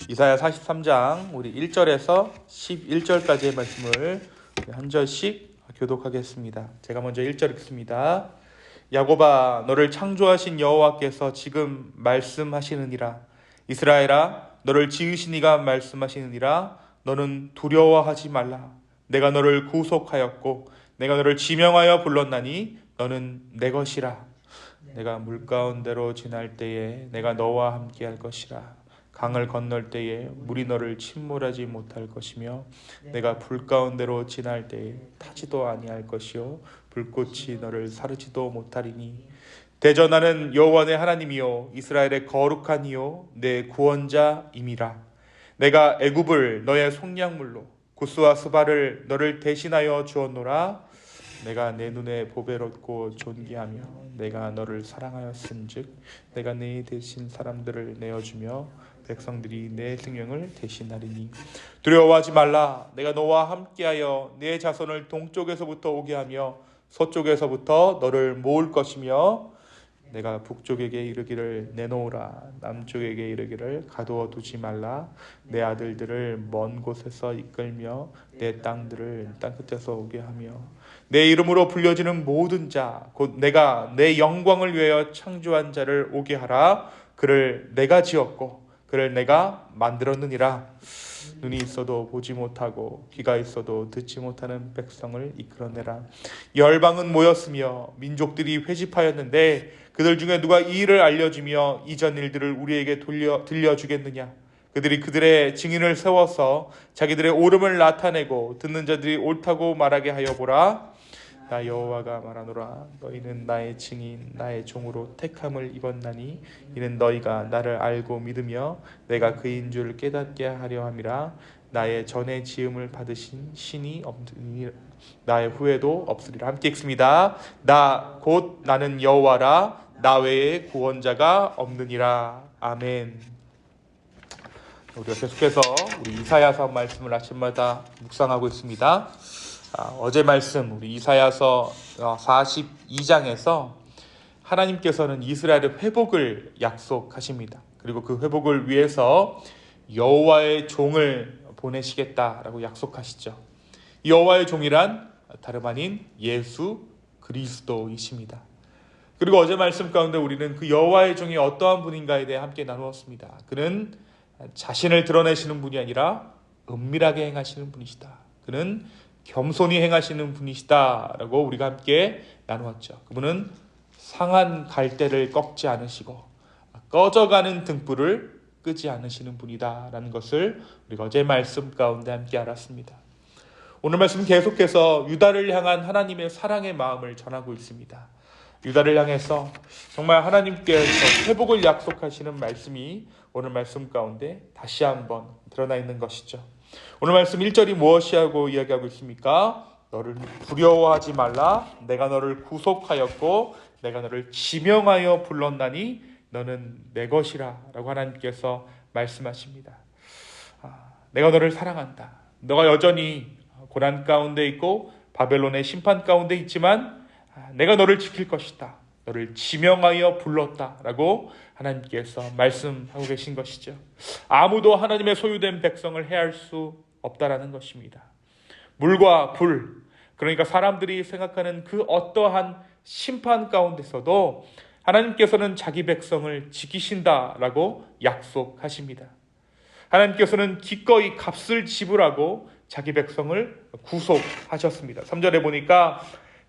이사야 43장 우리 1절에서 11절까지의 말씀을 한 절씩 교독하겠습니다. 제가 먼저 1절 읽습니다. 야곱아, 너를 창조하신 여호와께서 지금 말씀하시느니라. 이스라엘아, 너를 지으신 이가 말씀하시느니라. 너는 두려워하지 말라. 내가 너를 구속하였고 내가 너를 지명하여 불렀나니 너는 내 것이라. 내가 물 가운데로 지날 때에 내가 너와 함께 할 것이라. 강을 건널 때에 물이 너를 침몰하지 못할 것이며 내가 불 가운데로 지날 때에 타지도 아니할 것이요 불꽃이 너를 사르지도 못하리니 대전하는 여호와 내 하나님이요 이스라엘의 거룩한 이요 내 구원자임이라. 내가 애굽을 너의 속량물로 구스와 스바를 너를 대신하여 주었노라. 내가 내 눈에 보배롭고 존귀하며 내가 너를 사랑하였은즉 내가 네 대신 사람들을 내어주며 백성들이 내 생명을 대신하리니 두려워하지 말라. 내가 너와 함께하여 내 자손을 동쪽에서부터 오게 하며 서쪽에서부터 너를 모을 것이며 내가 북쪽에게 이르기를 내놓으라. 남쪽에게 이르기를 가두어 두지 말라. 내 아들들을 먼 곳에서 이끌며 내 땅들을 땅끝에서 오게 하며 내 이름으로 불려지는 모든 자 곧 내가 내 영광을 위하여 창조한 자를 오게 하라. 그를 내가 지었고 그를 내가 만들었느니라. 눈이 있어도 보지 못하고 귀가 있어도 듣지 못하는 백성을 이끌어내라. 열방은 모였으며 민족들이 회집하였는데 그들 중에 누가 이 일을 알려주며 이전 일들을 우리에게 들려주겠느냐. 그들이 그들의 증인을 세워서 자기들의 옳음을 나타내고 듣는 자들이 옳다고 말하게 하여 보라. 나 여호와가 말하노라. 너희는 나의 증인 나의 종으로 택함을 입었나니 이는 너희가 나를 알고 믿으며 내가 그인 줄 깨닫게 하려 함이라. 나의 전에 지음을 받으신 신이 없으니 나의 후에도 없으리라. 함께 읽습니다. 나 곧 나는 여호와라. 나 외에 구원자가 없느니라. 아멘. 우리가 계속해서 우리 이사야서 말씀을 아침마다 묵상하고 있습니다. 어제 말씀 우리 이사야서 42장에서 하나님께서는 이스라엘의 회복을 약속하십니다. 그리고 그 회복을 위해서 여호와의 종을 보내시겠다라고 약속하시죠. 여호와의 종이란 다름 아닌 예수 그리스도이십니다. 그리고 어제 말씀 가운데 우리는 그 여호와의 종이 어떠한 분인가에 대해 함께 나누었습니다. 그는 자신을 드러내시는 분이 아니라 은밀하게 행하시는 분이시다. 그는 겸손히 행하시는 분이시다 라고 우리가 함께 나누었죠. 그분은 상한 갈대를 꺾지 않으시고 꺼져가는 등불을 끄지 않으시는 분이다 라는 것을 우리가 어제 말씀 가운데 함께 알았습니다. 오늘 말씀 계속해서 유다를 향한 하나님의 사랑의 마음을 전하고 있습니다. 유다를 향해서 정말 하나님께서 회복을 약속하시는 말씀이 오늘 말씀 가운데 다시 한번 드러나 있는 것이죠. 오늘 말씀 1절이 무엇이라고 이야기하고 있습니까? 너를 두려워하지 말라. 내가 너를 구속하였고 내가 너를 지명하여 불렀나니 너는 내 것이라 라고 하나님께서 말씀하십니다. 내가 너를 사랑한다. 너가 여전히 고난 가운데 있고 바벨론의 심판 가운데 있지만 내가 너를 지킬 것이다. 너를 지명하여 불렀다 라고 하나님께서 말씀하고 계신 것이죠. 아무도 하나님의 소유된 백성을 해할 수 없다라는 것입니다. 물과 불, 그러니까 사람들이 생각하는 그 어떠한 심판 가운데서도 하나님께서는 자기 백성을 지키신다라고 약속하십니다. 하나님께서는 기꺼이 값을 지불하고 자기 백성을 구속하셨습니다. 3절에 보니까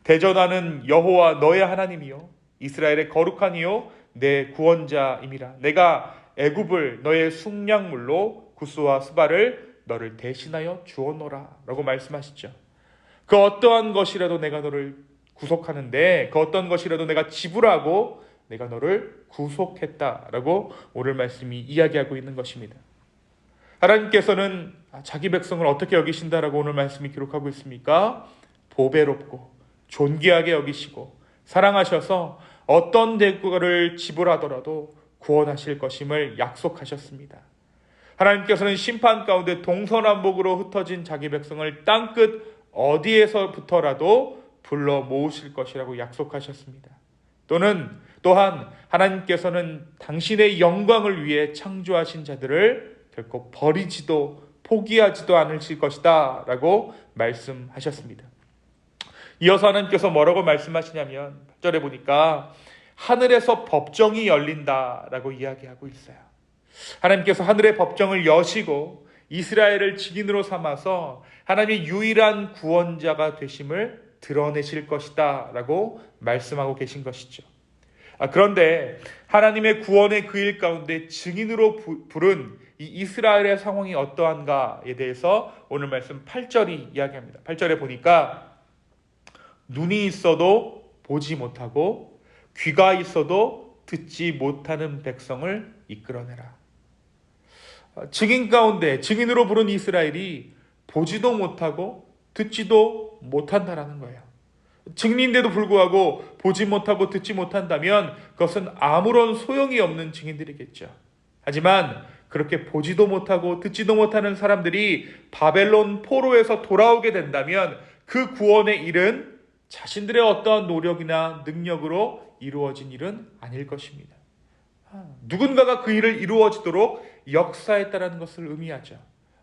대전하는 여호와 너의 하나님이요 이스라엘의 거룩한 이요 내 구원자임이라. 내가 애굽을 너의 속량물로 구스와 스바를 너를 대신하여 주었노라 라고 말씀하시죠. 그 어떠한 것이라도 내가 너를 구속하는데 그 어떤 것이라도 내가 지불하고 내가 너를 구속했다라고 오늘 말씀이 이야기하고 있는 것입니다. 하나님께서는 자기 백성을 어떻게 여기신다라고 오늘 말씀이 기록하고 있습니까? 보배롭고 존귀하게 여기시고 사랑하셔서 어떤 대가를 지불하더라도 구원하실 것임을 약속하셨습니다. 하나님께서는 심판 가운데 동서남북으로 흩어진 자기 백성을 땅끝 어디에서부터라도 불러 모으실 것이라고 약속하셨습니다. 또는 또한 하나님께서는 당신의 영광을 위해 창조하신 자들을 결코 버리지도 포기하지도 않으실 것이다 라고 말씀하셨습니다. 이어서 하나님께서 뭐라고 말씀하시냐면 8절에 보니까 하늘에서 법정이 열린다라고 이야기하고 있어요. 하나님께서 하늘의 법정을 여시고 이스라엘을 증인으로 삼아서 하나님의 유일한 구원자가 되심을 드러내실 것이다 라고 말씀하고 계신 것이죠. 그런데 하나님의 구원의 그 일 가운데 증인으로 부른 이 이스라엘의 상황이 어떠한가에 대해서 오늘 말씀 8절이 이야기합니다. 8절에 보니까 눈이 있어도 보지 못하고 귀가 있어도 듣지 못하는 백성을 이끌어내라. 증인 가운데 증인으로 부른 이스라엘이 보지도 못하고 듣지도 못한다라는 거예요. 증인인데도 불구하고 보지 못하고 듣지 못한다면 그것은 아무런 소용이 없는 증인들이겠죠. 하지만 그렇게 보지도 못하고 듣지도 못하는 사람들이 바벨론 포로에서 돌아오게 된다면 그 구원의 일은 자신들의 어떠한 노력이나 능력으로 이루어진 일은 아닐 것입니다. 누군가가 그 일을 이루어지도록 역사했다라는 것을 의미하죠.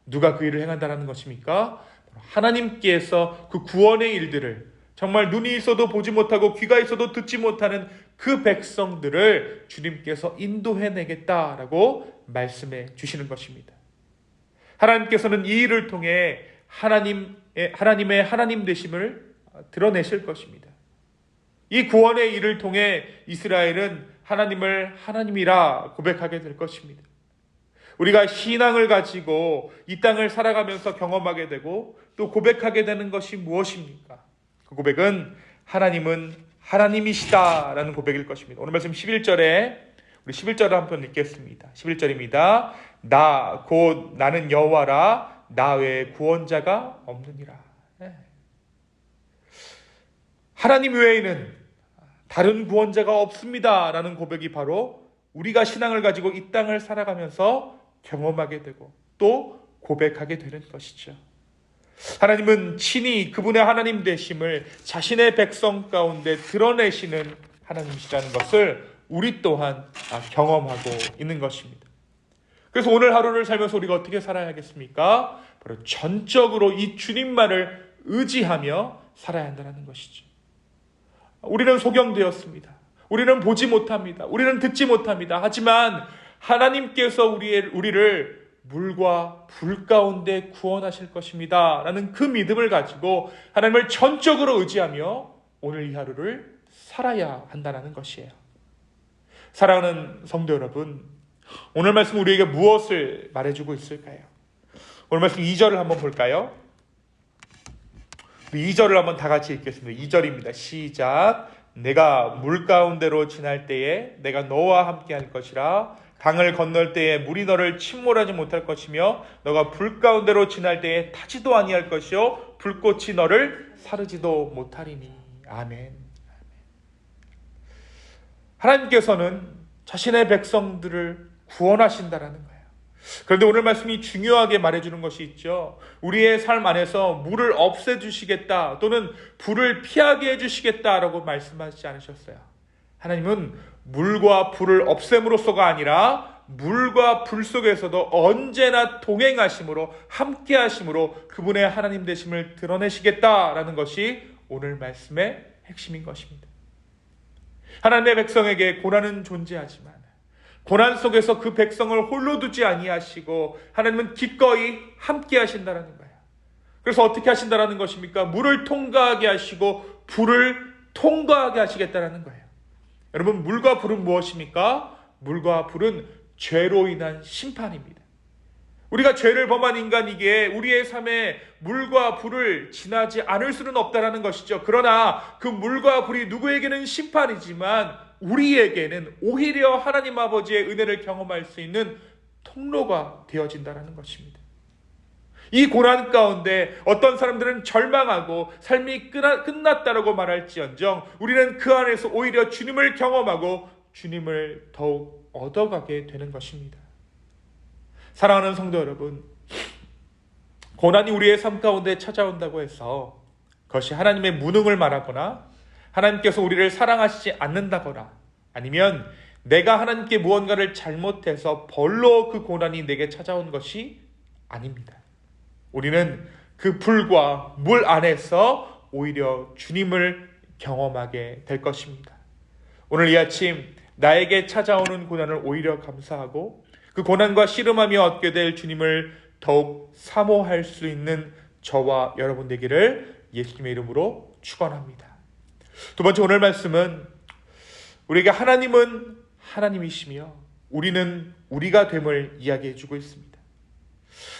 누가 그 일을 행한다라는 것입니까? 하나님께서 그 구원의 일들을 정말 눈이 있어도 보지 못하고 귀가 있어도 듣지 못하는 그 백성들을 주님께서 인도해내겠다라고 말씀해 주시는 것입니다. 하나님께서는 이 일을 통해 하나님의 하나님 되심을 드러내실 것입니다. 이 구원의 일을 통해 이스라엘은 하나님을 하나님이라 고백하게 될 것입니다. 우리가 신앙을 가지고 이 땅을 살아가면서 경험하게 되고 또 고백하게 되는 것이 무엇입니까? 그 고백은 하나님은 하나님이시다라는 고백일 것입니다. 오늘 말씀 11절에 우리 11절을 한번 읽겠습니다. 11절입니다. 나 곧 나는 여호와라 나 외에 구원자가 없느니라. 하나님 외에는 다른 구원자가 없습니다라는 고백이 바로 우리가 신앙을 가지고 이 땅을 살아가면서 경험하게 되고 또 고백하게 되는 것이죠. 하나님은 친히 그분의 하나님 되심을 자신의 백성 가운데 드러내시는 하나님이시라는 것을 우리 또한 경험하고 있는 것입니다. 그래서 오늘 하루를 살면서 우리가 어떻게 살아야겠습니까? 바로 전적으로 이 주님만을 의지하며 살아야 한다는 것이죠. 우리는 소경되었습니다. 우리는 보지 못합니다. 우리는 듣지 못합니다. 하지만 하나님께서 우리를 물과 불 가운데 구원하실 것입니다 라는 그 믿음을 가지고 하나님을 전적으로 의지하며 오늘 이 하루를 살아야 한다는 것이에요. 사랑하는 성도 여러분, 오늘 말씀 우리에게 무엇을 말해주고 있을까요? 오늘 말씀 2절을 한번 볼까요? 2절을 한번 다 같이 읽겠습니다. 2절입니다. 시작. 내가 물 가운데로 지날 때에 내가 너와 함께 할 것이라. 강을 건널 때에 물이 너를 침몰하지 못할 것이며 너가 불 가운데로 지날 때에 타지도 아니할 것이요 불꽃이 너를 사르지도 못하리니. 아멘. 하나님께서는 자신의 백성들을 구원하신다라는 거예요. 그런데 오늘 말씀이 중요하게 말해주는 것이 있죠. 우리의 삶 안에서 물을 없애주시겠다 또는 불을 피하게 해주시겠다라고 말씀하시지 않으셨어요. 하나님은 물과 불을 없앰으로써가 아니라 물과 불 속에서도 언제나 동행하심으로 함께하심으로 그분의 하나님 되심을 드러내시겠다라는 것이 오늘 말씀의 핵심인 것입니다. 하나님의 백성에게 고난은 존재하지만 고난 속에서 그 백성을 홀로 두지 아니하시고 하나님은 기꺼이 함께 하신다는 거예요. 그래서 어떻게 하신다는 것입니까? 물을 통과하게 하시고 불을 통과하게 하시겠다는 거예요. 여러분, 물과 불은 무엇입니까? 물과 불은 죄로 인한 심판입니다. 우리가 죄를 범한 인간이기에 우리의 삶에 물과 불을 지나지 않을 수는 없다는 것이죠. 그러나 그 물과 불이 누구에게는 심판이지만 우리에게는 오히려 하나님 아버지의 은혜를 경험할 수 있는 통로가 되어진다는 것입니다. 이 고난 가운데 어떤 사람들은 절망하고 삶이 끝났다라고 말할지언정 우리는 그 안에서 오히려 주님을 경험하고 주님을 더욱 얻어가게 되는 것입니다. 사랑하는 성도 여러분, 고난이 우리의 삶 가운데 찾아온다고 해서 그것이 하나님의 무능을 말하거나 하나님께서 우리를 사랑하시지 않는다거나 아니면 내가 하나님께 무언가를 잘못해서 벌로 그 고난이 내게 찾아온 것이 아닙니다. 우리는 그 불과 물 안에서 오히려 주님을 경험하게 될 것입니다. 오늘 이 아침 나에게 찾아오는 고난을 오히려 감사하고 그 고난과 씨름하며 얻게 될 주님을 더욱 사모할 수 있는 저와 여러분 되기를 예수님의 이름으로 축원합니다. 두 번째 오늘 말씀은 우리에게 하나님은 하나님이시며 우리는 우리가 됨을 이야기해 주고 있습니다.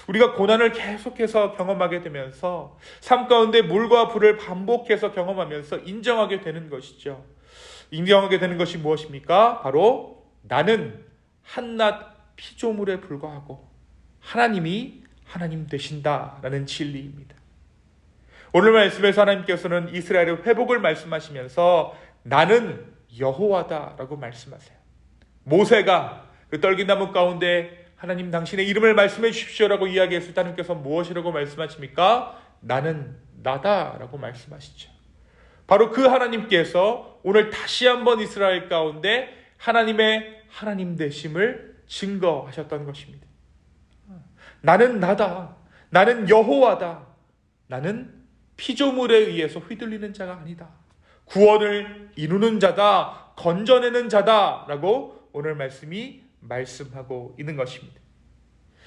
우리가 고난을 계속해서 경험하게 되면서 삶 가운데 물과 불을 반복해서 경험하면서 인정하게 되는 것이죠. 인정하게 되는 것이 무엇입니까? 바로 나는 한낱 피조물에 불과하고 하나님이 하나님 되신다라는 진리입니다. 오늘 말씀에서 하나님께서는 이스라엘의 회복을 말씀하시면서 나는 여호와다라고 말씀하세요. 모세가 그 떨기나무 가운데 하나님 당신의 이름을 말씀해 주십시오라고 이야기했을 때 하나님께서 무엇이라고 말씀하십니까? 나는 나다라고 말씀하시죠. 바로 그 하나님께서 오늘 다시 한번 이스라엘 가운데 하나님의 하나님 되심을 증거하셨던 것입니다. 나는 나다. 나는 여호와다. 나는 피조물에 의해서 휘둘리는 자가 아니다. 구원을 이루는 자다. 건져내는 자다라고 오늘 말씀이 말씀하고 있는 것입니다.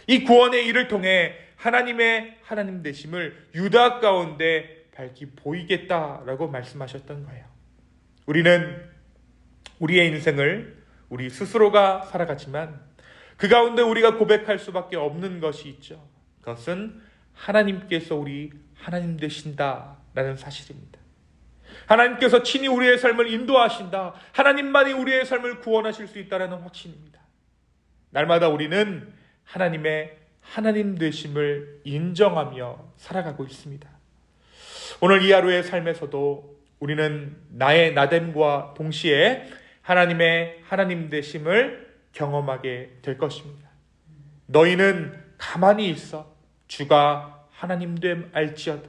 이 구원의 일을 통해 하나님의 하나님 되심을 유다 가운데 밝히 보이겠다라고 말씀하셨던 거예요. 우리는 우리의 인생을 우리 스스로가 살아가지만 그 가운데 우리가 고백할 수밖에 없는 것이 있죠. 그것은 하나님께서 우리 하나님 되신다라는 사실입니다. 하나님께서 친히 우리의 삶을 인도하신다. 하나님만이 우리의 삶을 구원하실 수 있다는 확신입니다. 날마다 우리는 하나님의 하나님 되심을 인정하며 살아가고 있습니다. 오늘 이 하루의 삶에서도 우리는 나의 나됨과 동시에 하나님의 하나님 되심을 경험하게 될 것입니다. 너희는 가만히 있어 주가 하나님 됨 알지어다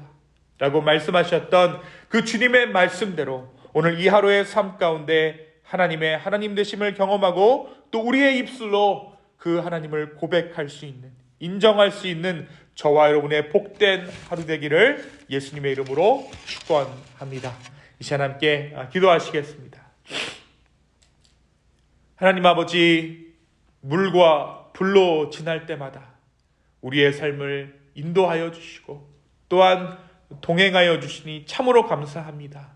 라고 말씀하셨던 그 주님의 말씀대로 오늘 이 하루의 삶 가운데 하나님의 하나님 되심을 경험하고 또 우리의 입술로 그 하나님을 고백할 수 있는, 인정할 수 있는 저와 여러분의 복된 하루 되기를 예수님의 이름으로 축원합니다. 이 시간 함께 기도하시겠습니다. 하나님 아버지, 물과 불로 지날 때마다 우리의 삶을 인도하여 주시고 또한 동행하여 주시니 참으로 감사합니다.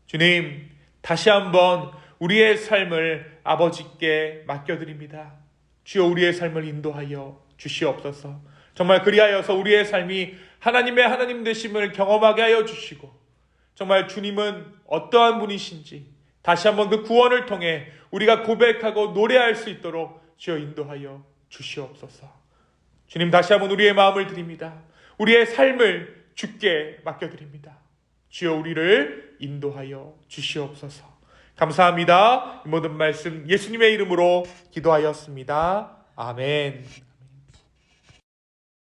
주님, 다시 한번 우리의 삶을 아버지께 맡겨드립니다. 주여 우리의 삶을 인도하여 주시옵소서. 정말 그리하여서 우리의 삶이 하나님의 하나님 되심을 경험하게 하여 주시고 정말 주님은 어떠한 분이신지 다시 한번 그 구원을 통해 우리가 고백하고 노래할 수 있도록 주여 인도하여 주시옵소서. 주님, 다시 한번 우리의 마음을 드립니다. 우리의 삶을 주께 맡겨드립니다. 주여 우리를 인도하여 주시옵소서. 감사합니다. 이 모든 말씀 예수님의 이름으로 기도하였습니다. 아멘.